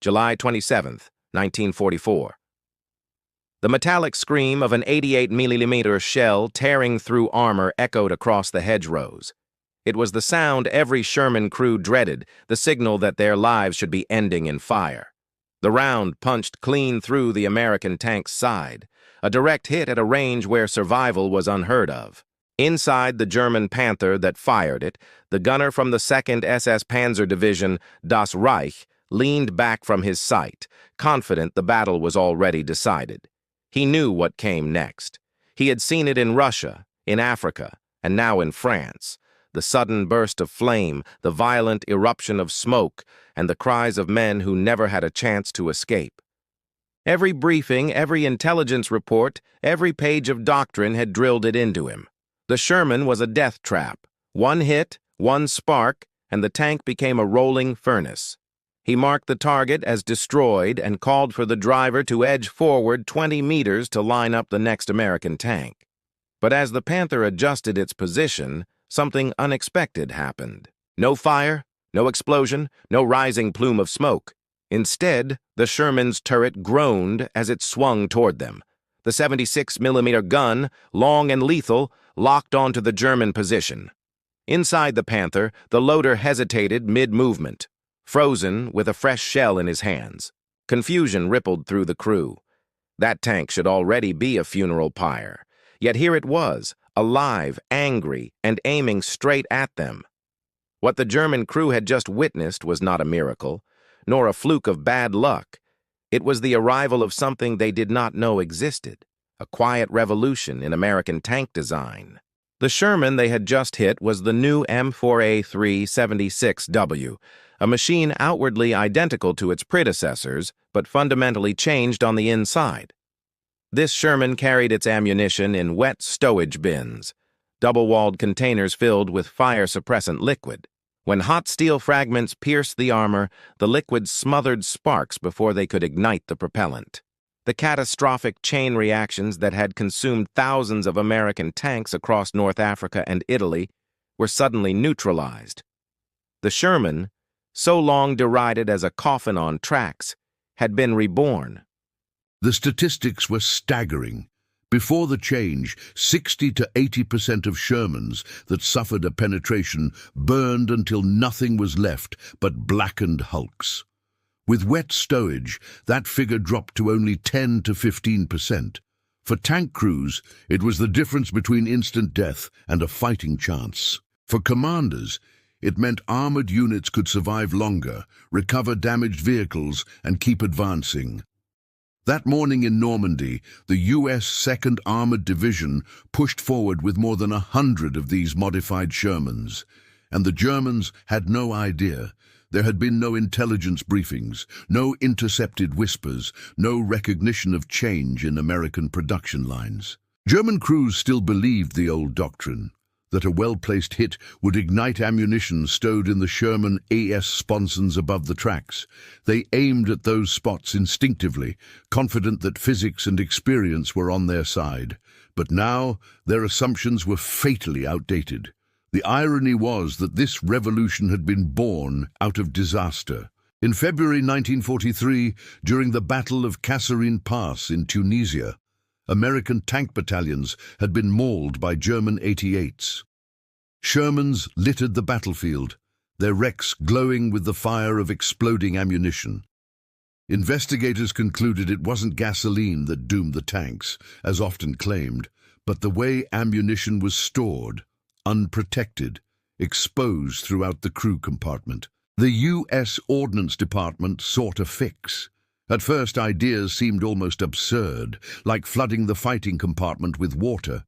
July 27, 1944. The metallic scream of an 88mm shell tearing through armor echoed across the hedgerows. It was the sound every Sherman crew dreaded, the signal that their lives should be ending in fire. The round punched clean through the American tank's side, a direct hit at a range where survival was unheard of. Inside the German Panther that fired it, the gunner from the 2nd SS Panzer Division, Das Reich, leaned back from his sight, confident the battle was already decided. He knew what came next. He had seen it in Russia, in Africa, and now in France. The sudden burst of flame, the violent eruption of smoke, and the cries of men who never had a chance to escape. Every briefing, every intelligence report, every page of doctrine had drilled it into him. The Sherman was a death trap. One hit, one spark, and the tank became a rolling furnace. He marked the target as destroyed and called for the driver to edge forward 20 meters to line up the next American tank. But as the Panther adjusted its position, something unexpected happened. No fire, no explosion, no rising plume of smoke. Instead, the Sherman's turret groaned as it swung toward them. The 76mm gun, long and lethal, locked onto the German position. Inside the Panther, the loader hesitated mid-movement, frozen with a fresh shell in his hands. Confusion rippled through the crew. That tank should already be a funeral pyre. Yet here it was, alive, angry, and aiming straight at them. What the German crew had just witnessed was not a miracle, nor a fluke of bad luck. It was the arrival of something they did not know existed, a quiet revolution in American tank design. The Sherman they had just hit was the new M4A376W, a machine outwardly identical to its predecessors, but fundamentally changed on the inside. This Sherman carried its ammunition in wet-stowage bins, double-walled containers filled with fire-suppressant liquid. When hot steel fragments pierced the armor, the liquid smothered sparks before they could ignite the propellant. The catastrophic chain reactions that had consumed thousands of American tanks across North Africa and Italy were suddenly neutralized. The Sherman, so long derided as a coffin on tracks, had been reborn. The statistics were staggering. Before the change, 60 to 80% of Shermans that suffered a penetration burned until nothing was left but blackened hulks. With wet stowage, that figure dropped to only 10 to 15%. For tank crews, it was the difference between instant death and a fighting chance. For commanders, it meant armored units could survive longer, recover damaged vehicles, and keep advancing. That morning in Normandy, the U.S. 2nd Armored Division pushed forward with more than 100 of these modified Shermans. And the Germans had no idea. There had been no intelligence briefings, no intercepted whispers, no recognition of change in American production lines. German crews still believed the old doctrine, that a well-placed hit would ignite ammunition stowed in the Sherman AS sponsons above the tracks. They aimed at those spots instinctively, confident that physics and experience were on their side. But now, their assumptions were fatally outdated. The irony was that this revolution had been born out of disaster. In February 1943, during the Battle of Kasserine Pass in Tunisia, American tank battalions had been mauled by German 88s. Shermans littered the battlefield, their wrecks glowing with the fire of exploding ammunition. Investigators concluded it wasn't gasoline that doomed the tanks, as often claimed, but the way ammunition was stored, unprotected, exposed throughout the crew compartment. The U.S. Ordnance Department sought a fix. At first, ideas seemed almost absurd, like flooding the fighting compartment with water.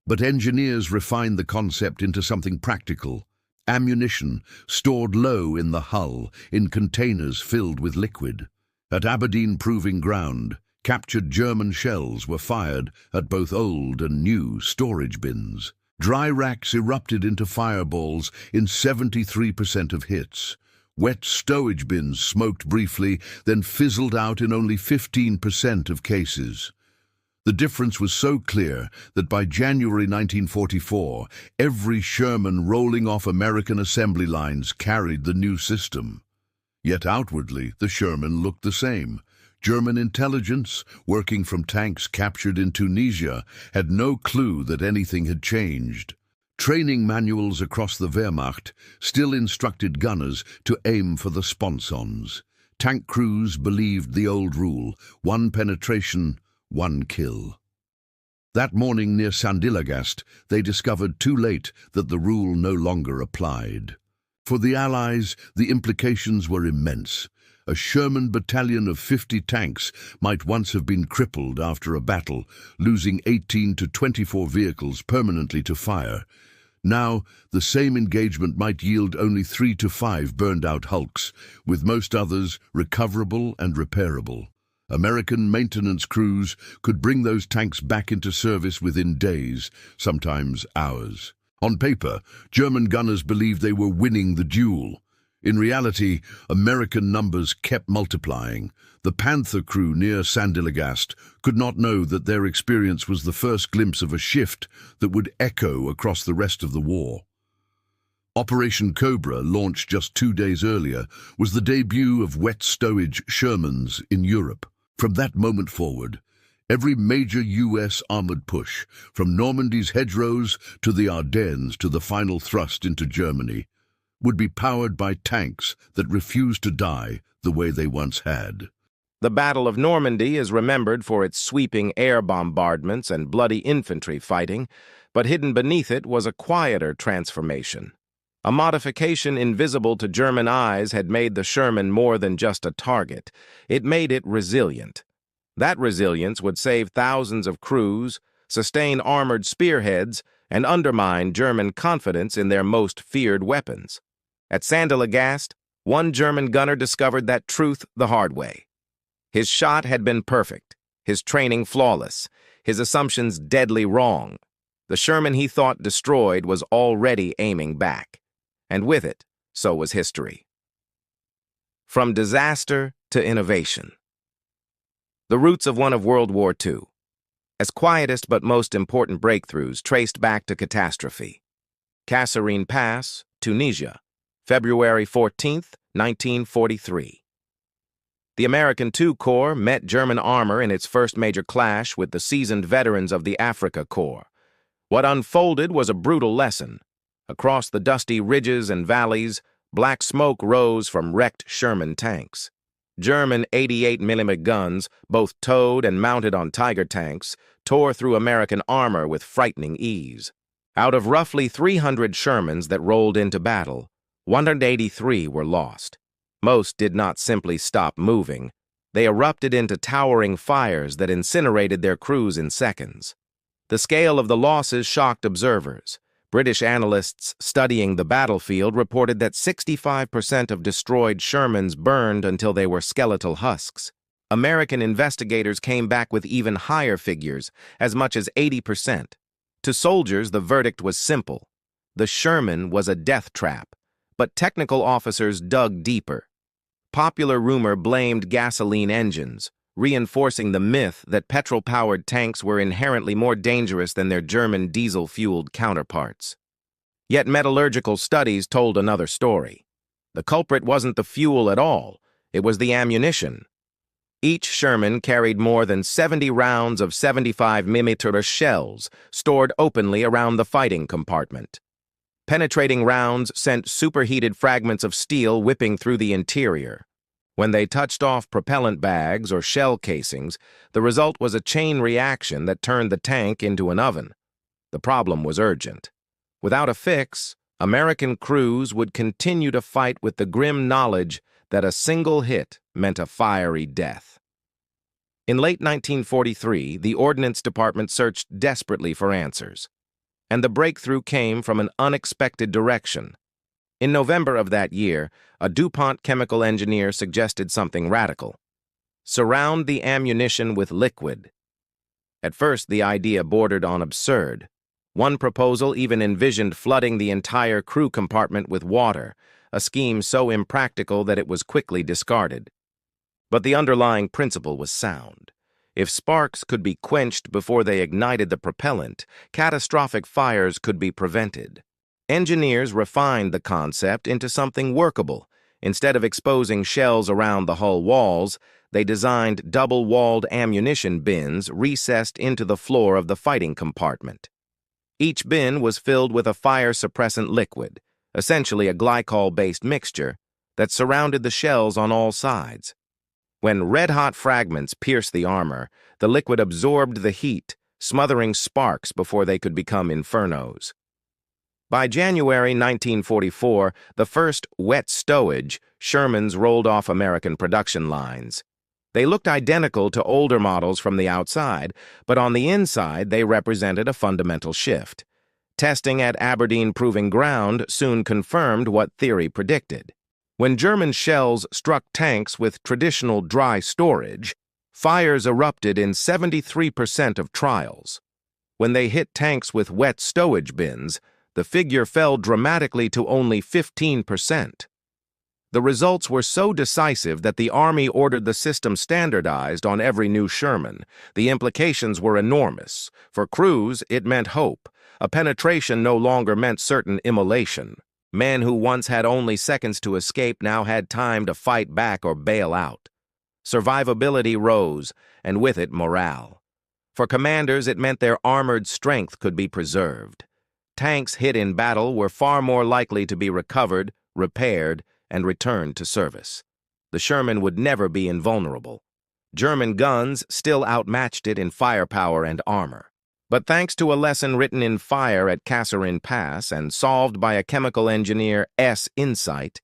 But engineers refined the concept into something practical. Ammunition stored low in the hull, in containers filled with liquid. At Aberdeen Proving Ground, captured German shells were fired at both old and new storage bins. Dry racks erupted into fireballs in 73% of hits. Wet stowage bins smoked briefly, then fizzled out in only 15% of cases. The difference was so clear that by January 1944, every Sherman rolling off American assembly lines carried the new system. Yet outwardly, the Sherman looked the same. German intelligence, working from tanks captured in Tunisia, had no clue that anything had changed. Training manuals across the Wehrmacht still instructed gunners to aim for the sponsons. Tank crews believed the old rule: one penetration, one kill. That morning near Sandilagast, they discovered too late that the rule no longer applied. For the Allies, the implications were immense. A Sherman battalion of 50 tanks might once have been crippled after a battle, losing 18 to 24 vehicles permanently to fire. Now, the same engagement might yield only 3 to 5 burned-out hulks, with most others recoverable and repairable. American maintenance crews could bring those tanks back into service within days, sometimes hours. On paper, German gunners believed they were winning the duel. In reality, American numbers kept multiplying. The Panther crew near Sandilagast could not know that their experience was the first glimpse of a shift that would echo across the rest of the war. Operation Cobra, launched just 2 days earlier, was the debut of Wet-Stowage Shermans in Europe. From that moment forward, every major U.S. armored push, from Normandy's hedgerows to the Ardennes to the final thrust into Germany, would be powered by tanks that refused to die the way they once had. The Battle of Normandy is remembered for its sweeping air bombardments and bloody infantry fighting, but hidden beneath it was a quieter transformation. A modification invisible to German eyes had made the Sherman more than just a target. It made it resilient. That resilience would save thousands of crews, sustain armored spearheads, and undermine German confidence in their most feared weapons. At Sandilagast, one German gunner discovered that truth the hard way. His shot had been perfect, his training flawless, his assumptions deadly wrong. The Sherman he thought destroyed was already aiming back. And with it, so was history. From disaster to innovation. The roots of one of World War II. As quietest but most important breakthroughs traced back to catastrophe. Kasserine Pass, Tunisia, February 14, 1943. The American II Corps met German armor in its first major clash with the seasoned veterans of the Africa Corps. What unfolded was a brutal lesson. Across the dusty ridges and valleys, black smoke rose from wrecked Sherman tanks. German 88mm guns, both towed and mounted on Tiger tanks, tore through American armor with frightening ease. Out of roughly 300 Shermans that rolled into battle, 183 were lost. Most did not simply stop moving. They erupted into towering fires that incinerated their crews in seconds. The scale of the losses shocked observers. British analysts studying the battlefield reported that 65% of destroyed Shermans burned until they were skeletal husks. American investigators came back with even higher figures, as much as 80%. To soldiers, the verdict was simple. The Sherman was a death trap, but technical officers dug deeper. Popular rumor blamed gasoline engines, reinforcing the myth that petrol-powered tanks were inherently more dangerous than their German diesel-fueled counterparts. Yet metallurgical studies told another story. The culprit wasn't the fuel at all, it was the ammunition. Each Sherman carried more than 70 rounds of 75mm shells stored openly around the fighting compartment. Penetrating rounds sent superheated fragments of steel whipping through the interior. When they touched off propellant bags or shell casings, the result was a chain reaction that turned the tank into an oven. The problem was urgent. Without a fix, American crews would continue to fight with the grim knowledge that a single hit meant a fiery death. In late 1943, the Ordnance Department searched desperately for answers, and the breakthrough came from an unexpected direction. In November of that year, a DuPont chemical engineer suggested something radical. Surround the ammunition with liquid. At first, the idea bordered on absurd. One proposal even envisioned flooding the entire crew compartment with water, a scheme so impractical that it was quickly discarded. But the underlying principle was sound. If sparks could be quenched before they ignited the propellant, catastrophic fires could be prevented. Engineers refined the concept into something workable, Instead of exposing shells around the hull walls, they designed double-walled ammunition bins recessed into the floor of the fighting compartment. Each bin was filled with a fire-suppressant liquid, essentially a glycol-based mixture, that surrounded the shells on all sides. When red-hot fragments pierced the armor, the liquid absorbed the heat, smothering sparks before they could become infernos. By January 1944, the first Wet-Stowage Shermans rolled off American production lines. They looked identical to older models from the outside, but on the inside they represented a fundamental shift. Testing at Aberdeen Proving Ground soon confirmed what theory predicted. When German shells struck tanks with traditional dry storage, fires erupted in 73% of trials. When they hit tanks with wet stowage bins, the figure fell dramatically to only 15%. The results were so decisive that the Army ordered the system standardized on every new Sherman. The implications were enormous. For crews, it meant hope. A penetration no longer meant certain immolation. Men who once had only seconds to escape now had time to fight back or bail out. Survivability rose, and with it morale. For commanders, it meant their armored strength could be preserved. Tanks hit in battle were far more likely to be recovered, repaired, and returned to service. The Sherman would never be invulnerable. German guns still outmatched it in firepower and armor. But thanks to a lesson written in fire at Kasserine Pass and solved by a chemical engineer S. Insight,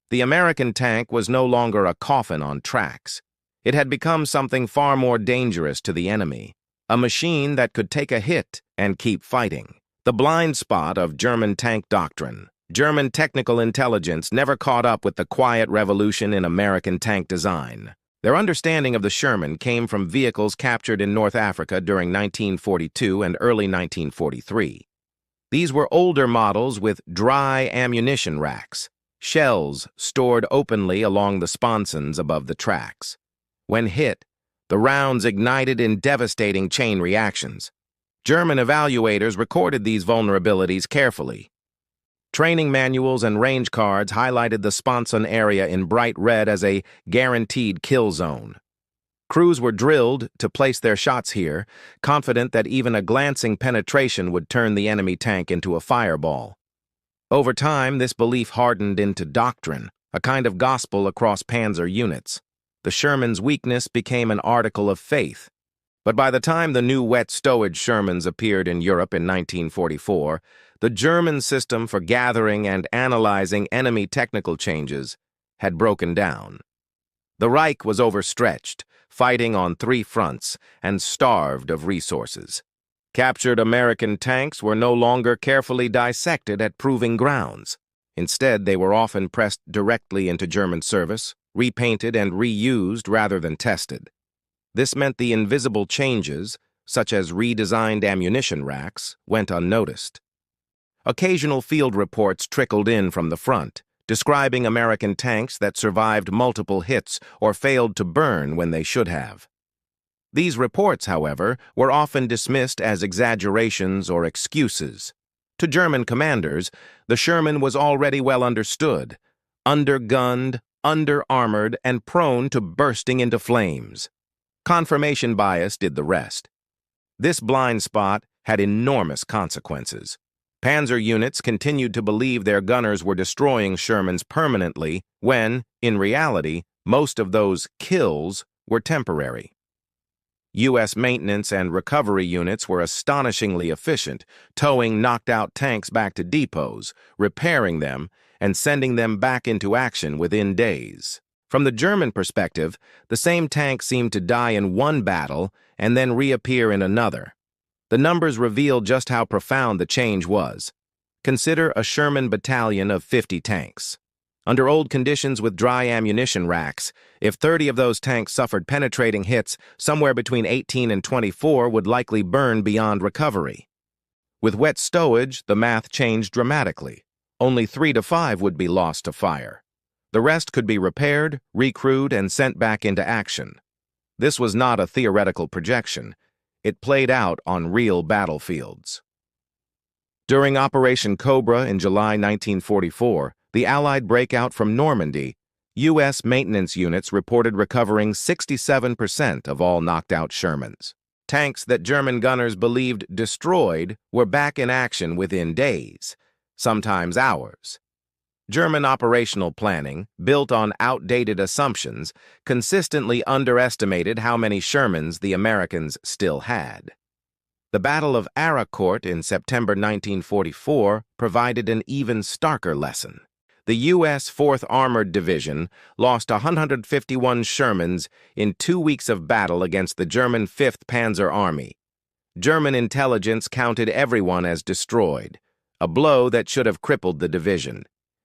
the American tank was no longer a coffin on tracks. It had become something far more dangerous to the enemy, a machine that could take a hit and keep fighting. The blind spot of German tank doctrine. German technical intelligence never caught up with the quiet revolution in American tank design. Their understanding of the Sherman came from vehicles captured in North Africa during 1942 and early 1943. These were older models with dry ammunition racks, shells stored openly along the sponsons above the tracks. When hit, the rounds ignited in devastating chain reactions. German evaluators recorded these vulnerabilities carefully. Training manuals and range cards highlighted the sponson area in bright red as a guaranteed kill zone. Crews were drilled to place their shots here, confident that even a glancing penetration would turn the enemy tank into a fireball. Over time, this belief hardened into doctrine, a kind of gospel across Panzer units. The Sherman's weakness became an article of faith. But by the time the new Wet-Stowage Shermans appeared in Europe in 1944, the German system for gathering and analyzing enemy technical changes had broken down. The Reich was overstretched, fighting on 3 fronts, and starved of resources. Captured American tanks were no longer carefully dissected at proving grounds. Instead, they were often pressed directly into German service, repainted and reused rather than tested. This meant the invisible changes, such as redesigned ammunition racks, went unnoticed. Occasional field reports trickled in from the front, describing American tanks that survived multiple hits or failed to burn when they should have. These reports, however, were often dismissed as exaggerations or excuses. To German commanders, the Sherman was already well understood, undergunned, under-armored, and prone to bursting into flames. Confirmation bias did the rest. This blind spot had enormous consequences. Panzer units continued to believe their gunners were destroying Shermans permanently when, in reality, most of those kills were temporary. U.S. maintenance and recovery units were astonishingly efficient, towing knocked-out tanks back to depots, repairing them, and sending them back into action within days. From the German perspective, the same tank seemed to die in one battle and then reappear in another. The numbers reveal just how profound the change was. Consider a Sherman battalion of 50 tanks. Under old conditions with dry ammunition racks, if 30 of those tanks suffered penetrating hits, somewhere between 18 and 24 would likely burn beyond recovery. With wet stowage, the math changed dramatically. Only 3 to 5 would be lost to fire. The rest could be repaired, recrewed, and sent back into action. This was not a theoretical projection. It played out on real battlefields. During Operation Cobra in July 1944, the Allied breakout from Normandy U.S. maintenance units reported recovering 67% of all knocked-out Shermans. Tanks that German gunners believed destroyed were back in action within days, sometimes hours. German operational planning, built on outdated assumptions, consistently underestimated how many Shermans the Americans still had. The Battle of Aracourt in September 1944 provided an even starker lesson. The U.S. 4th Armored Division lost 151 Shermans in 2 weeks of battle against the German 5th Panzer Army. German intelligence counted everyone as destroyed, a blow that should have crippled the division.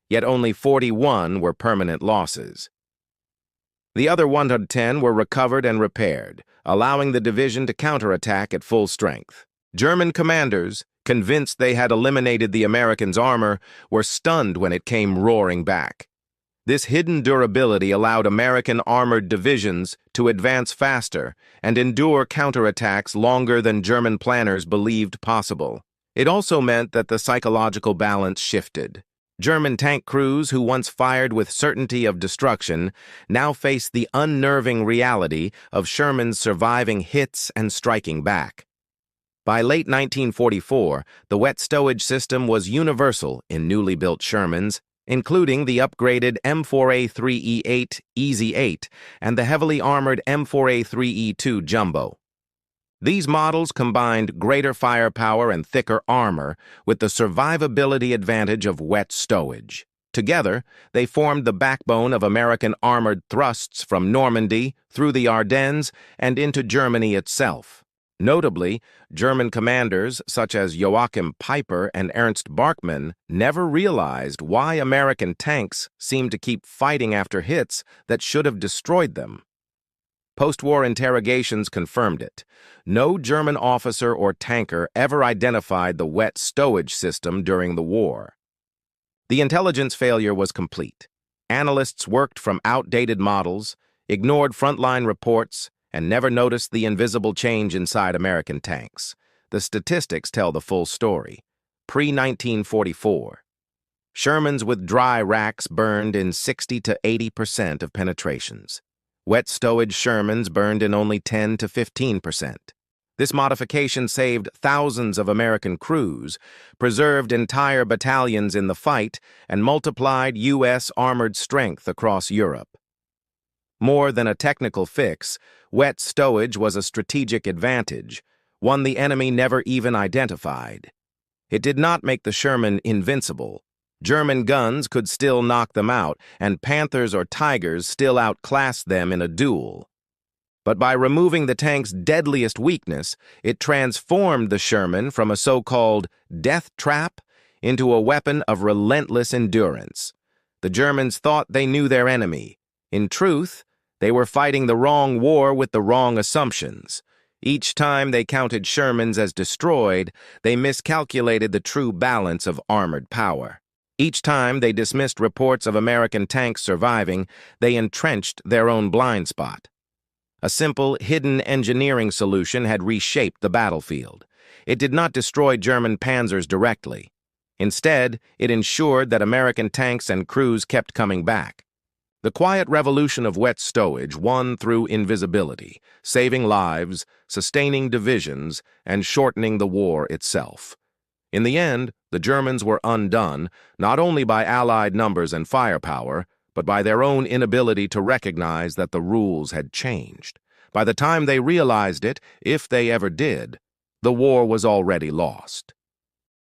Yet only 41 were permanent losses. The other 110 were recovered and repaired, allowing the division to counterattack at full strength. German commanders, convinced they had eliminated the Americans' armor, were stunned when it came roaring back. This hidden durability allowed American armored divisions to advance faster and endure counterattacks longer than German planners believed possible. It also meant that the psychological balance shifted. German tank crews who once fired with certainty of destruction now faced the unnerving reality of Sherman's surviving hits and striking back. By late 1944, the Wet-Stowage system was universal in newly built Shermans, including the upgraded M4A3E8 Easy 8 and the heavily armored M4A3E2 Jumbo. These models combined greater firepower and thicker armor with the survivability advantage of wet stowage. Together, they formed the backbone of American armored thrusts from Normandy through the Ardennes and into Germany itself. Notably, German commanders such as Joachim Peiper and Ernst Barkmann never realized why American tanks seemed to keep fighting after hits that should have destroyed them. Post-war interrogations confirmed it. No German officer or tanker ever identified the wet stowage system during the war. The intelligence failure was complete. Analysts worked from outdated models, ignored frontline reports, and never noticed the invisible change inside American tanks. The statistics tell the full story. Pre-1944, Shermans with dry racks burned in 60 to 80% of penetrations. Wet stowage Shermans burned in only 10 to 15%. This modification saved thousands of American crews, preserved entire battalions in the fight, and multiplied U.S. armored strength across Europe. More than a technical fix, wet stowage was a strategic advantage, one the enemy never even identified. It did not make the Sherman invincible. German guns could still knock them out, and Panthers or Tigers still outclassed them in a duel. But by removing the tank's deadliest weakness, it transformed the Sherman from a so-called death trap into a weapon of relentless endurance. The Germans thought they knew their enemy. In truth, they were fighting the wrong war with the wrong assumptions. Each time they counted Shermans as destroyed, they miscalculated the true balance of armored power. Each time they dismissed reports of American tanks surviving, they entrenched their own blind spot. A simple, hidden engineering solution had reshaped the battlefield. It did not destroy German panzers directly. Instead, it ensured that American tanks and crews kept coming back. The quiet revolution of wet stowage won through invisibility, saving lives, sustaining divisions, and shortening the war itself. In the end, the Germans were undone, not only by Allied numbers and firepower, but by their own inability to recognize that the rules had changed. By the time they realized it, if they ever did, the war was already lost.